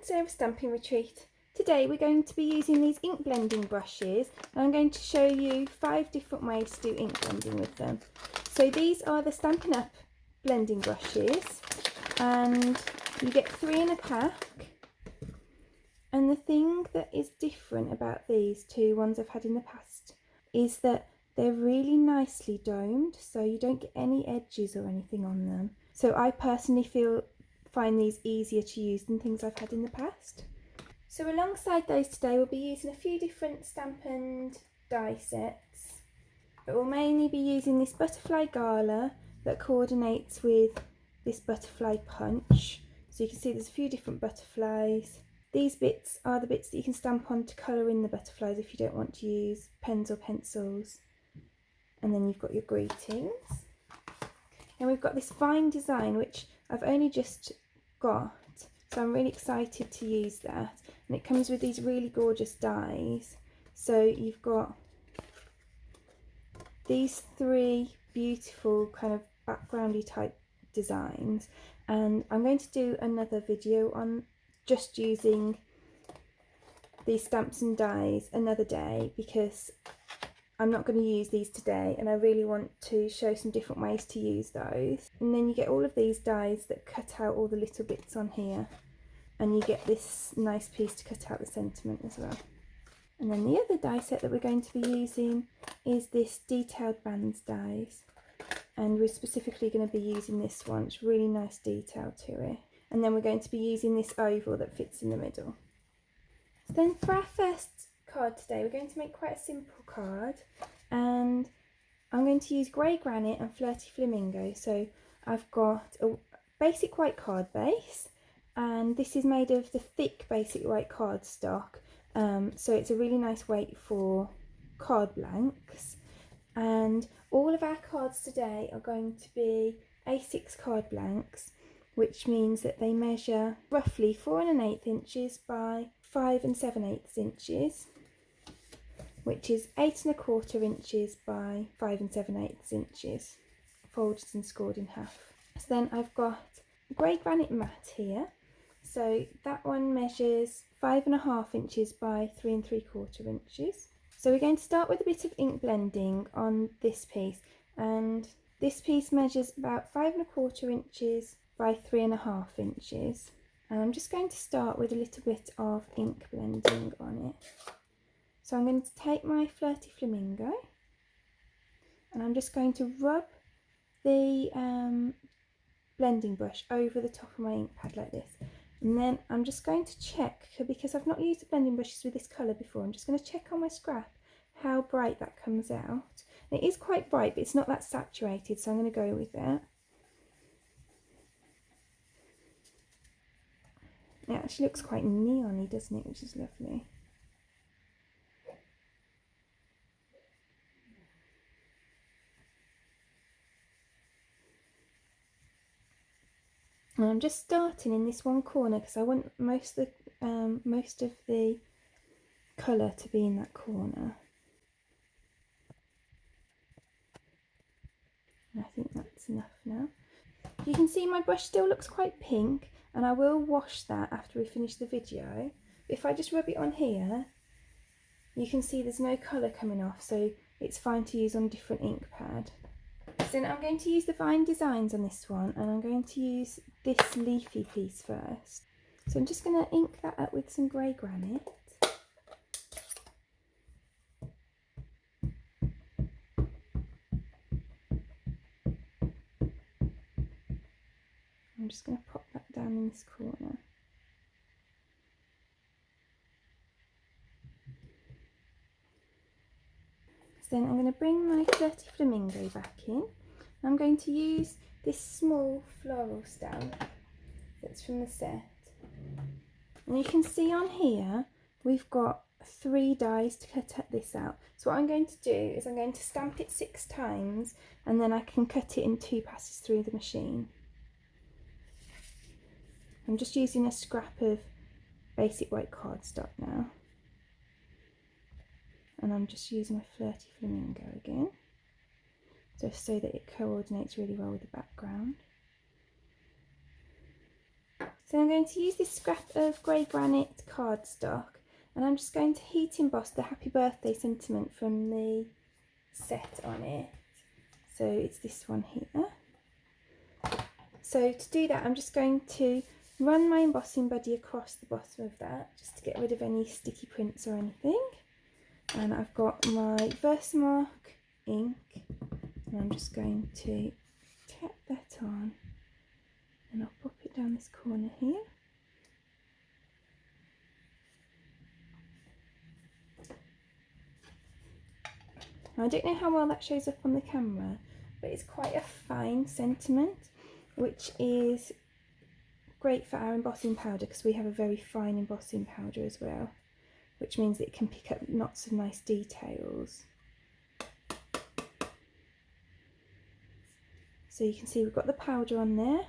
Sarah's Stampin' Retreat. Today we're going to be using these ink blending brushes and I'm going to show you 5 different ways to do ink blending with them. So these are the Stampin' Up! Blending brushes and you get 3 in a pack. And the thing that is different about these two ones I've had in the past is that they're really nicely domed, so you don't get any edges or anything on them. So I personally find these easier to use than things I've had in the past. So alongside those today we'll be using a few different Stampin' die sets, but we'll mainly be using this butterfly gala that coordinates with this butterfly punch. So you can see there's a few different butterflies. These bits are the bits that you can stamp on to colour in the butterflies if you don't want to use pens or pencils. And then you've got your greetings. And we've got this vine design which I've only just got, so I'm really excited to use that. And it comes with these really gorgeous dies. So you've got these 3 beautiful kind of backgroundy type designs, and I'm going to do another video on just using these stamps and dies another day because I'm not going to use these today and I really want to show some different ways to use those. And then you get all of these dies that cut out all the little bits on here, and you get this nice piece to cut out the sentiment as well. And then the other die set that we're going to be using is this detailed bands dies, and we're specifically going to be using this one. It's really nice detail to it. And then we're going to be using this oval that fits in the middle. So then for our first card today, we're going to make quite a simple card, and I'm going to use grey granite and flirty flamingo. So I've got a basic white card base, and this is made of the thick basic white cardstock, so it's a really nice weight for card blanks. And all of our cards today are going to be A6 card blanks, which means that they measure roughly 4 1/8 inches by 5 7/8 inches, which is 8 1/4 inches by 5 7/8 inches, folded and scored in half. So then I've got grey granite mat here, so that one measures 5 1/2 inches by 3 3/4 inches. So we're going to start with a bit of ink blending on this piece, and this piece measures about 5 1/4 inches by 3 1/2 inches. And I'm just going to start with a little bit of ink blending on it. So I'm going to take my flirty flamingo and I'm just going to rub the blending brush over the top of my ink pad like this. And then I'm just going to check, because I've not used the blending brushes with this colour before, I'm just going to check on my scrap how bright that comes out. And it is quite bright, but it's not that saturated, so I'm going to go with that. It actually looks quite neon-y, doesn't it, which is lovely. And I'm just starting in this one corner because I want most of the colour to be in that corner. And I think that's enough now. You can see my brush still looks quite pink, and I will wash that after we finish the video. If I just rub it on here, you can see there's no colour coming off, so it's fine to use on a different ink pad. So now I'm going to use the vine designs on this one, and I'm going to use this leafy piece first. So I'm just going to ink that up with some grey granite. I'm just going to pop that down in this corner. So then I'm going to bring my flirty flamingo back in. I'm going to use this small floral stamp that's from the set. And you can see on here we've got 3 dies to cut this out. So what I'm going to do is I'm going to stamp it 6 times, and then I can cut it in 2 passes through the machine. I'm just using a scrap of basic white cardstock now. And I'm just using my flirty flamingo again, just so that it coordinates really well with the background. So I'm going to use this scrap of grey granite cardstock, and I'm just going to heat emboss the happy birthday sentiment from the set on it. So it's this one here. So to do that, I'm just going to run my embossing buddy across the bottom of that, just to get rid of any sticky prints or anything. And I've got my Versamark ink, and I'm just going to tap that on, and I'll pop it down this corner here. Now, I don't know how well that shows up on the camera, but it's quite a fine sentiment, which is great for our embossing powder because we have a very fine embossing powder as well, which means that it can pick up lots of nice details. So you can see we've got the powder on there.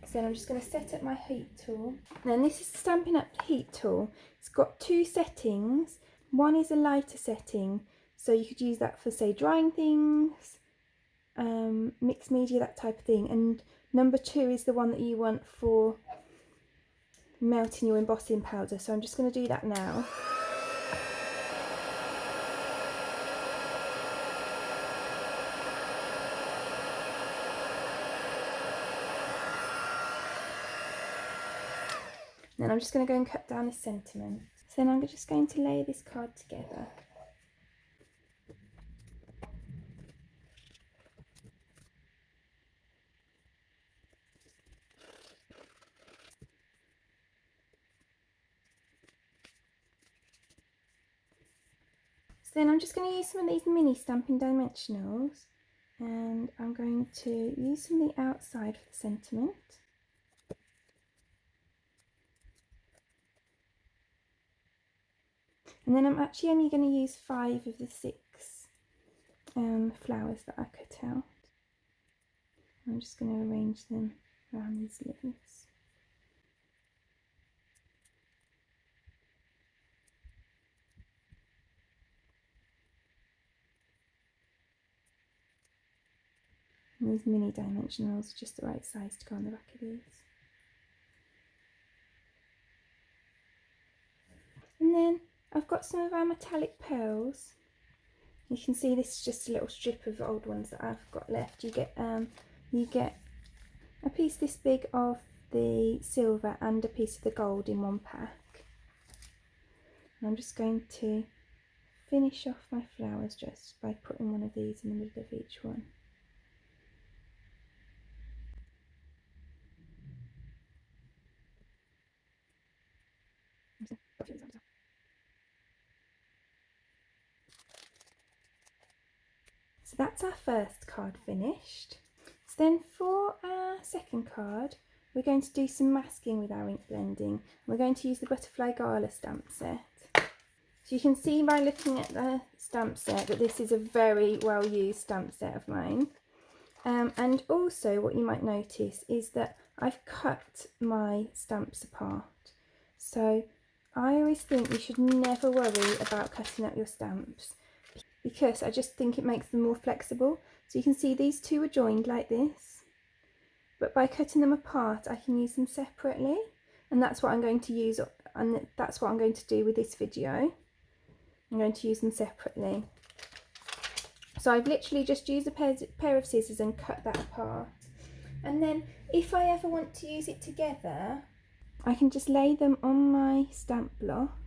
So then I'm just going to set up my heat tool. Then this is the Stampin' Up heat tool. It's got two settings. One is a lighter setting, so you could use that for, say, drying things, mixed media, that type of thing. And number 2 is the one that you want for melting your embossing powder. So I'm just going to do that now. Then I'm just going to go and cut down this sentiment. So then I'm just going to lay this card together. So then I'm just going to use some of these mini Stampin' dimensionals, and I'm going to use some of the outside for the sentiment. And then I'm actually only going to use 5 of the 6 flowers that I cut out. I'm just going to arrange them around these leaves. And these mini dimensionals are just the right size to go on the back of these. And then I've got some of our metallic pearls. You can see this is just a little strip of old ones that I've got left. You get a piece this big of the silver and a piece of the gold in one pack. And I'm just going to finish off my flowers just by putting one of these in the middle of each one. So that's our first card finished. So then for our second card, we're going to do some masking with our ink blending. We're going to use the Butterfly Gala stamp set. So you can see by looking at the stamp set that this is a very well used stamp set of mine. And also what you might notice is that I've cut my stamps apart. So I always think you should never worry about cutting up your stamps, because I just think it makes them more flexible. So you can see these two are joined like this, but by cutting them apart I can use them separately, and that's what I'm going to use, and that's what I'm going to do with this video. I'm going to use them separately. So I've literally just used a pair of scissors and cut that apart. And then if I ever want to use it together, I can just lay them on my stamp block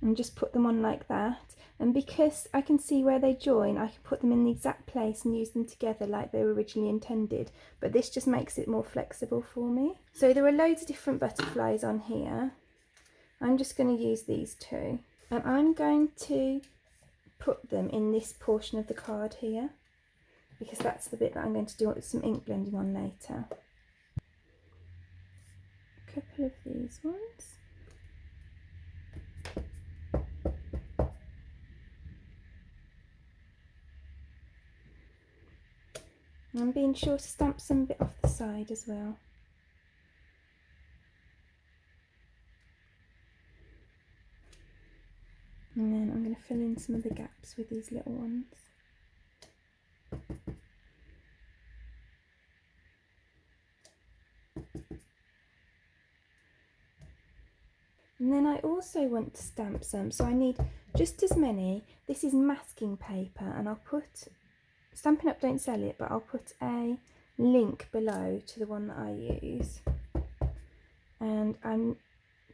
and just put them on like that. And because I can see where they join, I can put them in the exact place and use them together like they were originally intended. But this just makes it more flexible for me. So there are loads of different butterflies on here. I'm just going to use these two. And I'm going to put them in this portion of the card here, because that's the bit that I'm going to do some ink blending on later. A couple of these ones. And I'm being sure to stamp some bit off the side as well. And then I'm going to fill in some of the gaps with these little ones. then I also want to stamp some, so I need just as many. This is masking paper, and I'll put, Stampin' Up don't sell it, but I'll put a link below to the one that I use. And I'm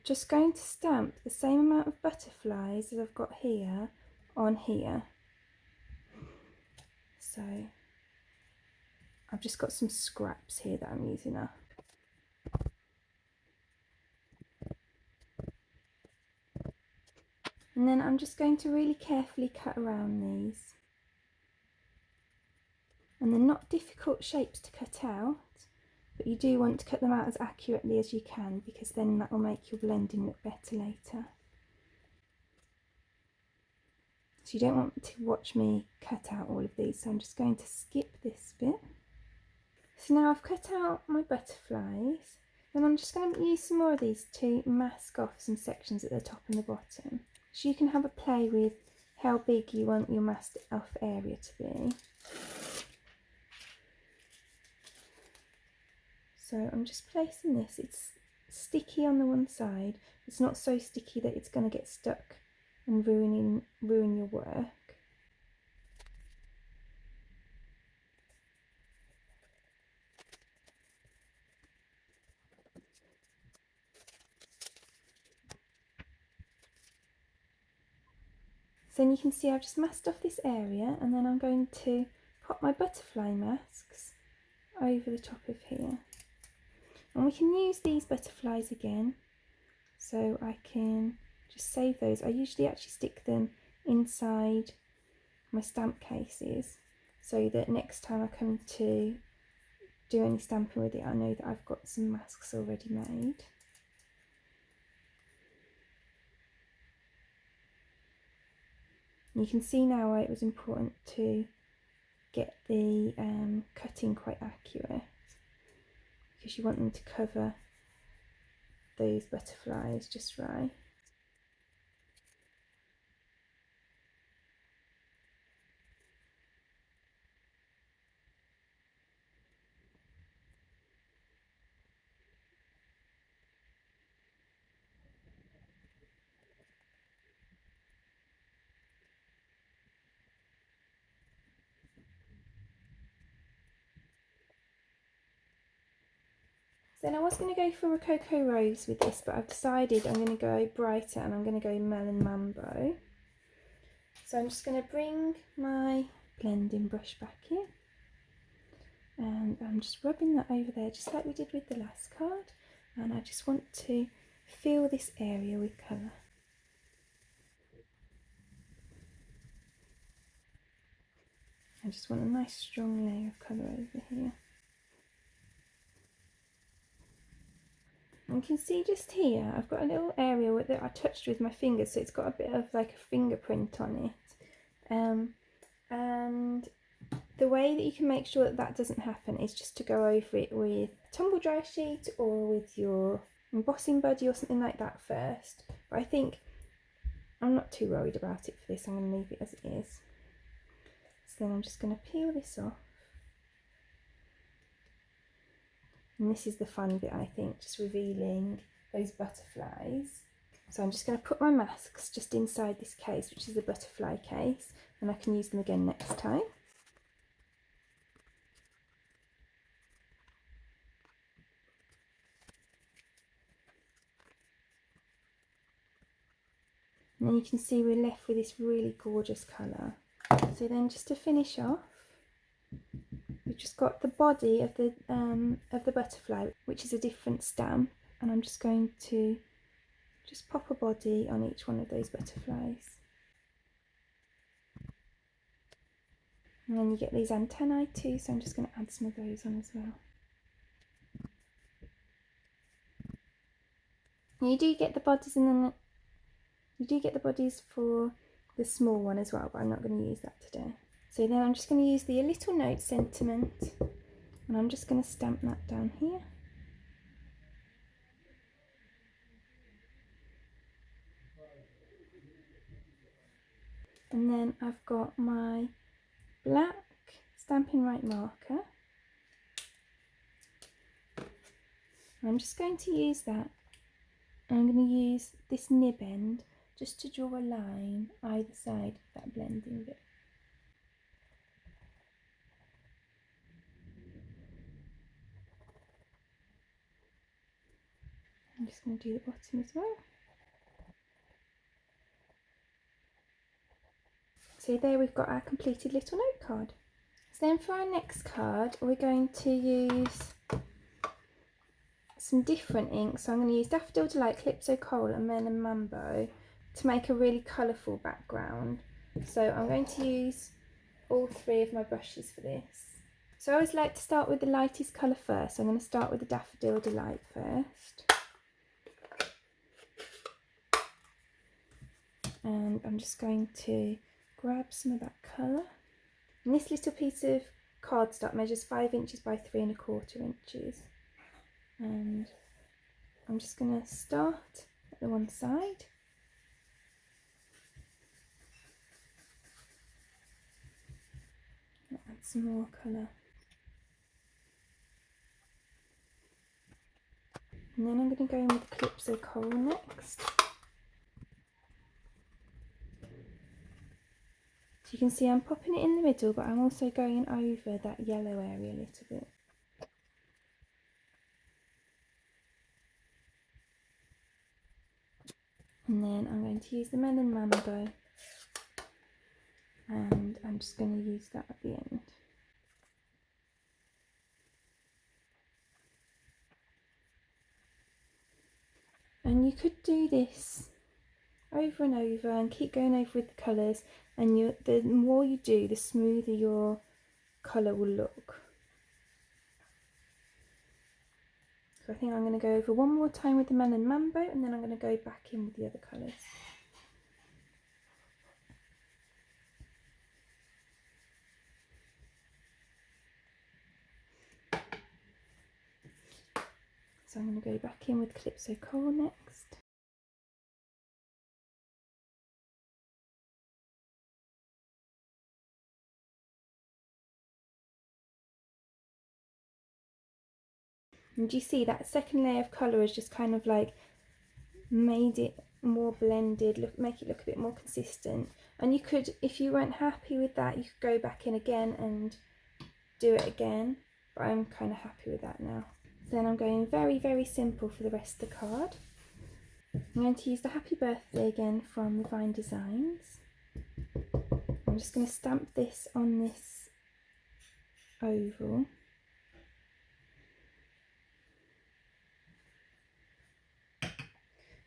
just going to stamp the same amount of butterflies as I've got here on here. So I've just got some scraps here that I'm using up. And then I'm just going to really carefully cut around these. And they're not difficult shapes to cut out, but you do want to cut them out as accurately as you can, because then that will make your blending look better later. So you don't want to watch me cut out all of these, so I'm just going to skip this bit. So now I've cut out my butterflies, then I'm just going to use some more of these to mask off some sections at the top and the bottom. So you can have a play with how big you want your masked off area to be. So I'm just placing this. It's sticky on the one side. It's not so sticky that it's going to get stuck and ruin your work. So then you can see I've just masked off this area, and then I'm going to pop my butterfly masks over the top of here. And we can use these butterflies again, so I can just save those. I usually actually stick them inside my stamp cases, so that next time I come to do any stamping with it, I know that I've got some masks already made. You can see now why it was important to get the cutting quite accurate, because you want them to cover those butterflies just right. Then I was going to go for Rococo Rose with this, but I've decided I'm going to go brighter, and I'm going to go Melon Mambo. So I'm just going to bring my blending brush back in, and I'm just rubbing that over there just like we did with the last card, and I just want to fill this area with colour. I just want a nice strong layer of colour over here. You can see just here I've got a little area that I touched with my fingers, so it's got a bit of like a fingerprint on it. And the way that you can make sure that that doesn't happen is just to go over it with a tumble dry sheet or with your embossing buddy or something like that first. But I think I'm not too worried about it for this. I'm going to leave it as it is. So then I'm just going to peel this off. And this is the fun bit, I think, just revealing those butterflies. So I'm just going to put my masks just inside this case, which is the butterfly case, and I can use them again next time. And then you can see we're left with this really gorgeous colour. So then just to finish off, we've just got the body of the butterfly, which is a different stamp, and I'm just going to just pop a body on each one of those butterflies. And then you get these antennae too, so I'm just going to add some of those on as well. And you do get the bodies, and then you do get the bodies for the small one as well, but I'm not going to use that today. So then I'm just going to use the A Little Note Sentiment, and I'm just going to stamp that down here. And then I've got my black Stampin' Right marker. I'm just going to use that And I'm going to use this nib end just to draw a line either side of that blending bit. I'm just going to do the bottom as well. So there we've got our completed little note card. So then for our next card we're going to use some different inks. So I'm going to use Daffodil Delight, Calypso Coral and Melon Mambo to make a really colourful background. So I'm going to use all three of my brushes for this. So I always like to start with the lightest colour first. So I'm going to start with the Daffodil Delight first. And I'm just going to grab some of that colour. And this little piece of cardstock measures 5 inches by 3¼ inches. And I'm just going to start at the one side. Add some more colour. And then I'm going to go in with Calypso Coral next. So you can see I'm popping it in the middle, but I'm also going over that yellow area a little bit. And then I'm going to use the Melon Mambo, and I'm just going to use that at the end. And you could do this over and over and keep going over with the colours, and the more you do, the smoother your colour will look. So I think I'm going to go over one more time with the Melon Mambo, and then I'm going to go back in with the other colours. So I'm going to go back in with Calypso Coral next. And you see that second layer of colour has just kind of like made it more blended, make it look a bit more consistent. And you could, if you weren't happy with that, you could go back in again and do it again. But I'm kind of happy with that now. Then I'm going very, very simple for the rest of the card. I'm going to use the Happy Birthday again from the Vine Designs. I'm just going to stamp this on this oval.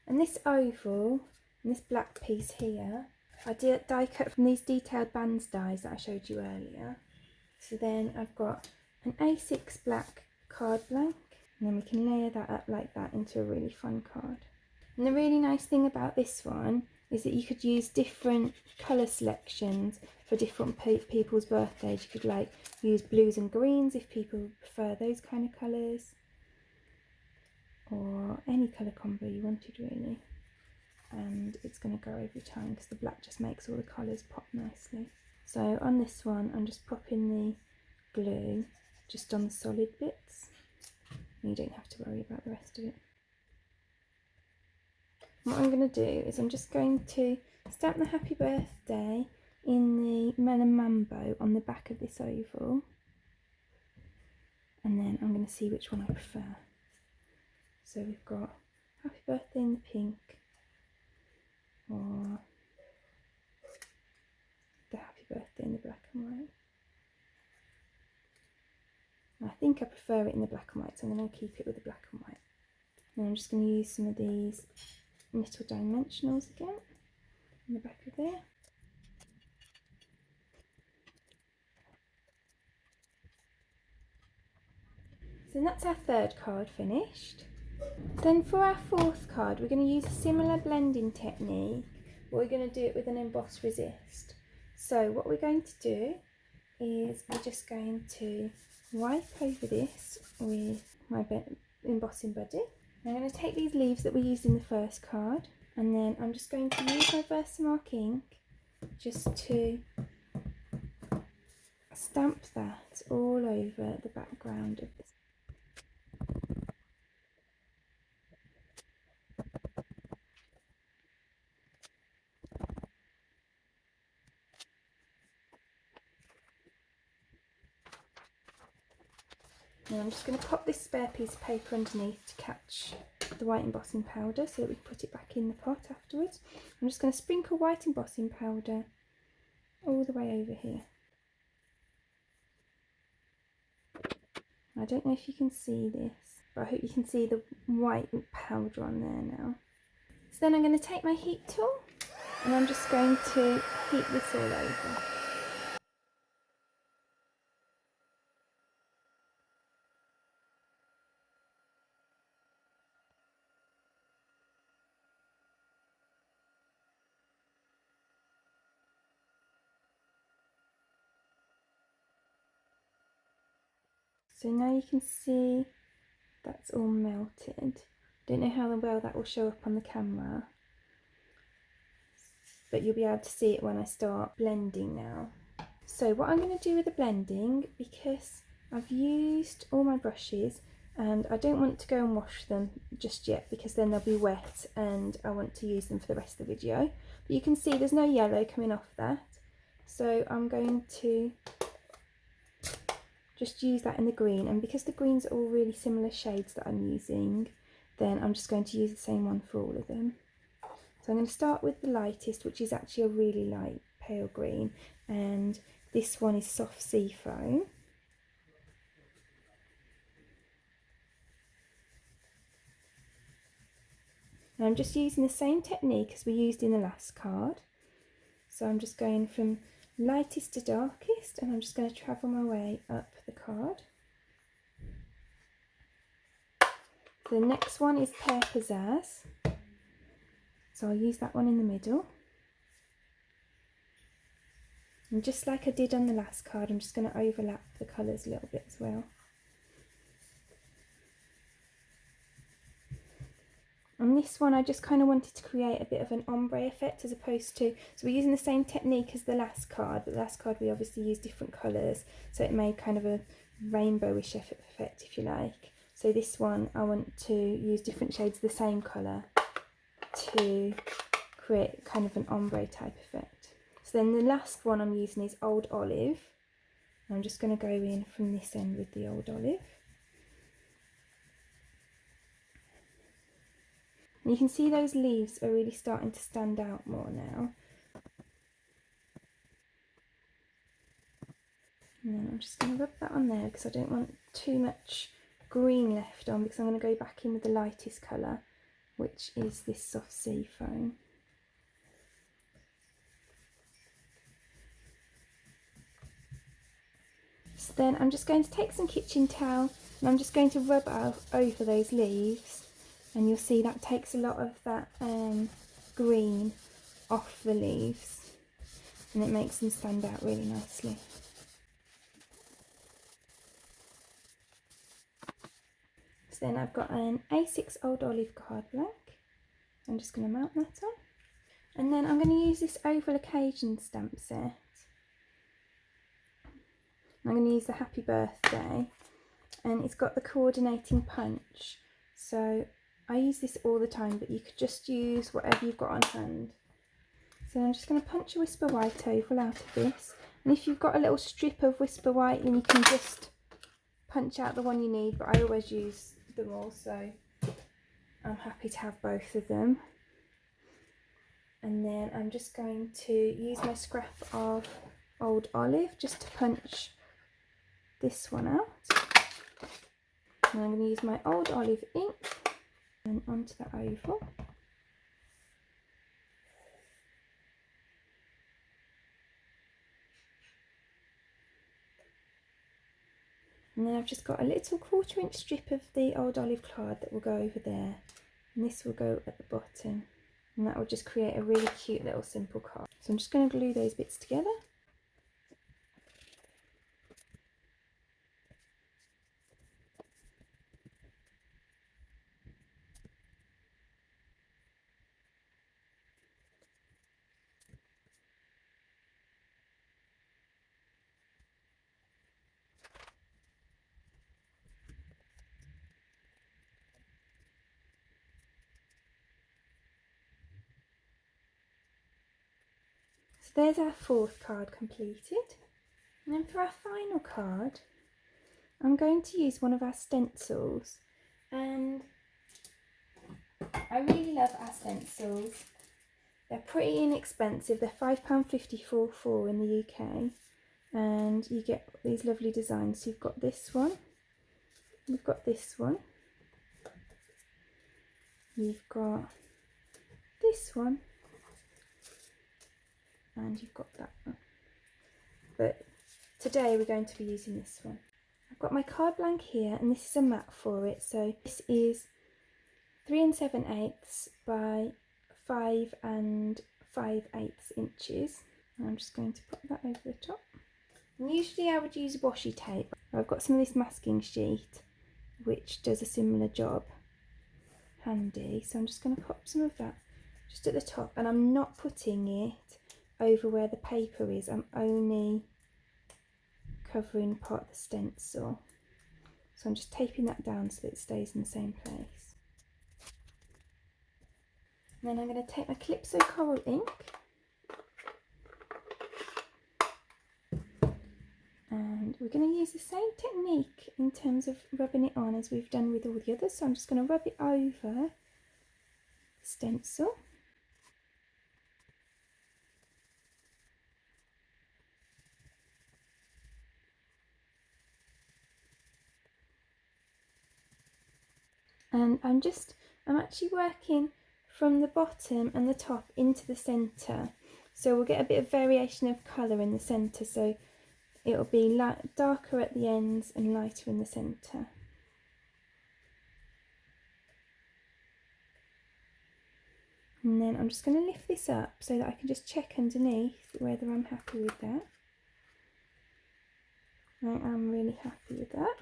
And this oval, and this black piece here, I die cut from these detailed bands dies that I showed you earlier. So then I've got an A6 black card blank, and then we can layer that up like that into a really fun card. And the really nice thing about this one is that you could use different colour selections for different people's birthdays. You could like use blues and greens if people prefer those kind of colours, or any colour combo you wanted really. And it's going to go over time because the black just makes all the colours pop nicely. So on this one I'm just popping the glue just on the solid bits. You don't have to worry about the rest of it. What I'm going to do is I'm just going to stamp the Happy Birthday in the Melon Mambo on the back of this oval, and then I'm going to see which one I prefer. So we've got Happy Birthday in the pink, or the Happy Birthday in the black and white. I think I prefer it in the black and white, so I'm going to keep it with the black and white. And I'm just going to use some of these little dimensionals again in the back of there. So that's our third card finished. Then for our fourth card we're going to use a similar blending technique, but we're going to do it with an embossed resist. So what we're going to do is we're just going to wipe over this with my embossing buddy. I'm going to take these leaves that we used in the first card, and then I'm just going to use my Versamark ink just to stamp that all over the background of this. And I'm just going to pop this spare piece of paper underneath to catch the white embossing powder so that we can put it back in the pot afterwards. I'm just going to sprinkle white embossing powder all the way over here. I don't know if you can see this, but I hope you can see the white powder on there now. So then I'm going to take my heat tool and I'm just going to heat this all over. So now you can see that's all melted. Don't know how well that will show up on the camera, but you'll be able to see it when I start blending now. So what I'm going to do with the blending, because I've used all my brushes and I don't want to go and wash them just yet because then they'll be wet and I want to use them for the rest of the video. But you can see there's no yellow coming off that, so I'm going to just use that in the green, and because the greens are all really similar shades that I'm using, then I'm just going to use the same one for all of them. So I'm going to start with the lightest, which is actually a really light pale green, and this one is soft sea foam. And I'm just using the same technique as we used in the last card. So I'm just going from lightest to darkest, and I'm just going to travel my way up the card. The next one is Pear Pizzazz, so I'll use that one in the middle. And just like I did on the last card, I'm just going to overlap the colours a little bit as well. On this one I just kind of wanted to create a bit of an ombre effect as opposed to, so we're using the same technique as the last card, but the last card we obviously used different colours, so it made kind of a rainbowish effect if you like. So this one I want to use different shades of the same colour to create kind of an ombre type effect. So then the last one I'm using is Old Olive. I'm just going to go in from this end with the Old Olive. And you can see those leaves are really starting to stand out more now. And then I'm just going to rub that on there because I don't want too much green left on, because I'm going to go back in with the lightest colour, which is this soft sea foam. So then I'm just going to take some kitchen towel and I'm just going to rub out over those leaves, and you'll see that takes a lot of that green off the leaves and it makes them stand out really nicely. So then I've got an A6 Old Olive card blank. I'm just going to mount that on. And then I'm going to use this Oval Occasion stamp set. I'm going to use the Happy Birthday, and it's got the coordinating punch. So I use this all the time, but you could just use whatever you've got on hand. So I'm just going to punch a Whisper White oval out of this. And if you've got a little strip of Whisper White, then you can just punch out the one you need, but I always use them all, so I'm happy to have both of them. And then I'm just going to use my scrap of Old Olive just to punch this one out. And I'm going to use my Old Olive ink and onto the oval. And then I've just got a little 1/4 inch strip of the Old Olive card that will go over there, and this will go at the bottom, and that will just create a really cute little simple card. So I'm just going to glue those bits together. So there's our 4th card completed. And then for our final card, I'm going to use one of our stencils, and I really love our stencils. They're pretty inexpensive. They're £5.50 for four in the UK, and you get these lovely designs. So you've got this one, you've got this one, you've got this one, and you've got that one. But today we're going to be using this one. I've got my card blank here, and this is a mat for it. So this is 3 7/8 by 5 5/8 inches. And I'm just going to put that over the top. And usually I would use washi tape. I've got some of this masking sheet which does a similar job handy. So I'm just going to pop some of that just at the top, and I'm not putting it over where the paper is. I'm only covering part of the stencil. So I'm just taping that down so that it stays in the same place. And then I'm going to take my Calypso Coral ink and we're going to use the same technique in terms of rubbing it on as we've done with all the others. So I'm just going to rub it over the stencil. And I'm actually working from the bottom and the top into the centre, so we'll get a bit of variation of colour in the centre, so it'll be darker at the ends and lighter in the centre. And then I'm just going to lift this up so that I can just check underneath whether I'm happy with that. I am really happy with that.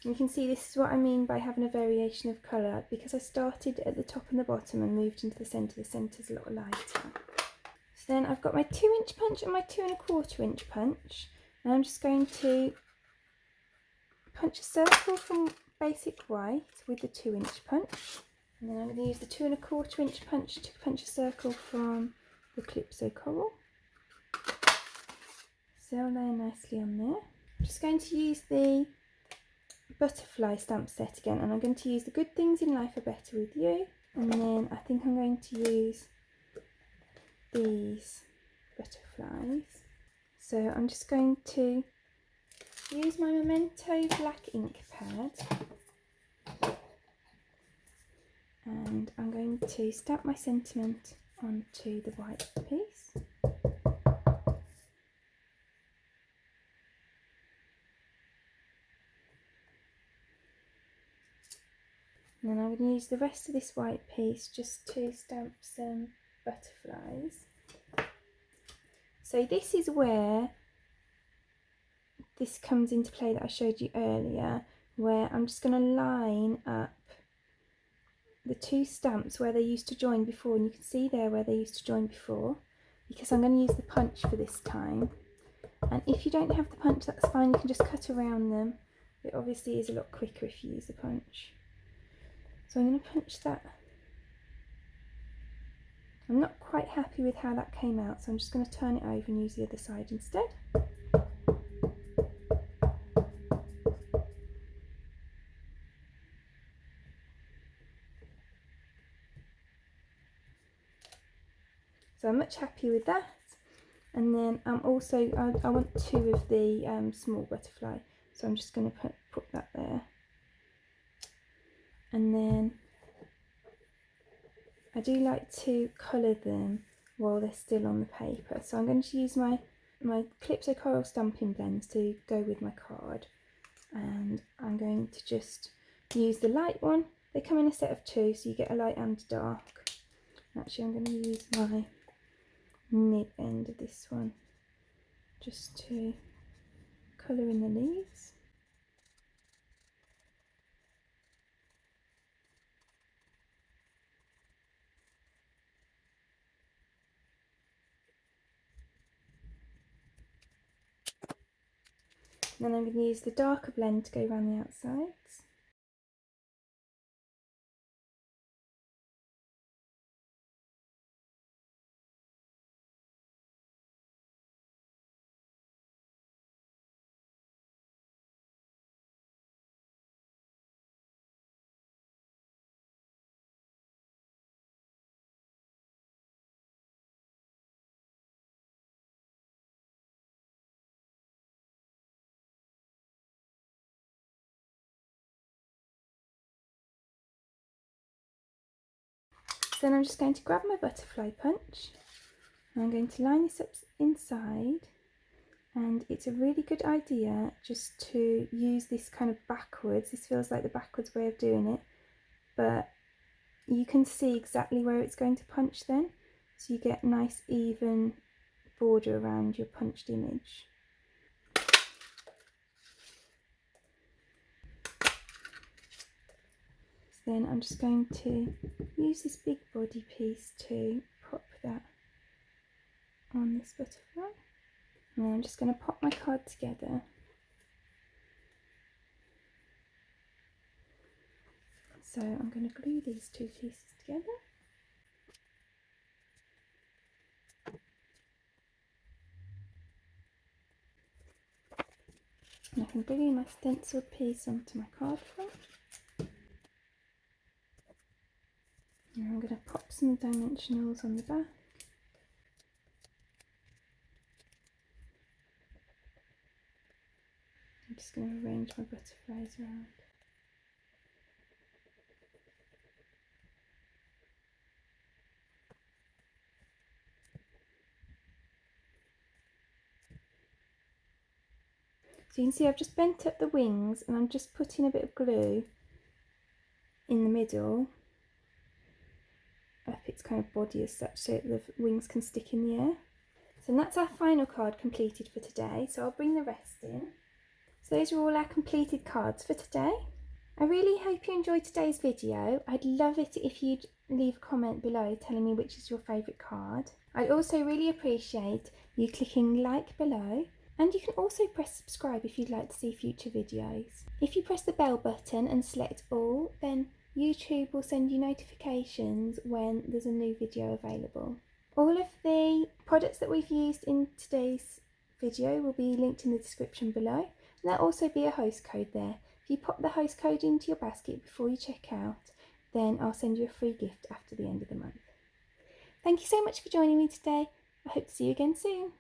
You can see this is what I mean by having a variation of colour, because I started at the top and the bottom and moved into the centre. The centre's a lot lighter. So then I've got my 2-inch punch and my 2 1/4 inch punch, and I'm just going to punch a circle from basic white with the 2-inch punch, and then I'm going to use the 2 1/4 inch punch to punch a circle from the Calypso Coral. So they'll lay nicely on there. I'm just going to use the butterfly stamp set again, and I'm going to use the Good Things in Life Are Better With You, and then I think I'm going to use these butterflies. So I'm just going to use my Memento black ink pad, and I'm going to stamp my sentiment onto the white piece. And then I'm going to use the rest of this white piece just to stamp some butterflies. So this is where this comes into play that I showed you earlier, where I'm just going to line up the two stamps where they used to join before, and you can see there where they used to join before, because I'm going to use the punch for this time. And if you don't have the punch, that's fine, you can just cut around them. It obviously is a lot quicker if you use the punch. So I'm going to punch that. I'm not quite happy with how that came out, so I'm just going to turn it over and use the other side instead. So I'm much happy with that. And then I'm also, I want 2 of the small butterfly, so I'm just going to put that there. And then I do like to colour them while they're still on the paper, so I'm going to use my Calypso Coral Stampin' blends to go with my card, and I'm going to just use the light one. They come in a set of 2, so you get a light and dark. Actually, I'm going to use my nib end of this one just to colour in the leaves. Then I'm going to use the darker blend to go around the outsides. So then I'm just going to grab my butterfly punch and I'm going to line this up inside, and it's a really good idea just to use this kind of backwards. This feels like the backwards way of doing it, but you can see exactly where it's going to punch then, so you get nice even border around your punched image. So then I'm just going to use this big body piece to pop that on this butterfly, and then I'm just going to pop my card together. So I'm going to glue these two pieces together. And I can glue my stenciled piece onto my card front. And I'm going to pop some dimensionals on the back. I'm just going to arrange my butterflies around. So you can see I've just bent up the wings and I'm just putting a bit of glue in the middle up its kind of body as such, so the wings can stick in the air. So that's our final card completed for today, so I'll bring the rest in. So those are all our completed cards for today. I really hope you enjoyed today's video. I'd love it if you'd leave a comment below telling me which is your favourite card. I'd also really appreciate you clicking like below, and you can also press subscribe if you'd like to see future videos. If you press the bell button and select all, then YouTube will send you notifications when there's a new video available. All of the products that we've used in today's video will be linked in the description below, and there'll also be a host code there. If you pop the host code into your basket before you check out, then I'll send you a free gift after the end of the month. Thank you so much for joining me today. I hope to see you again soon.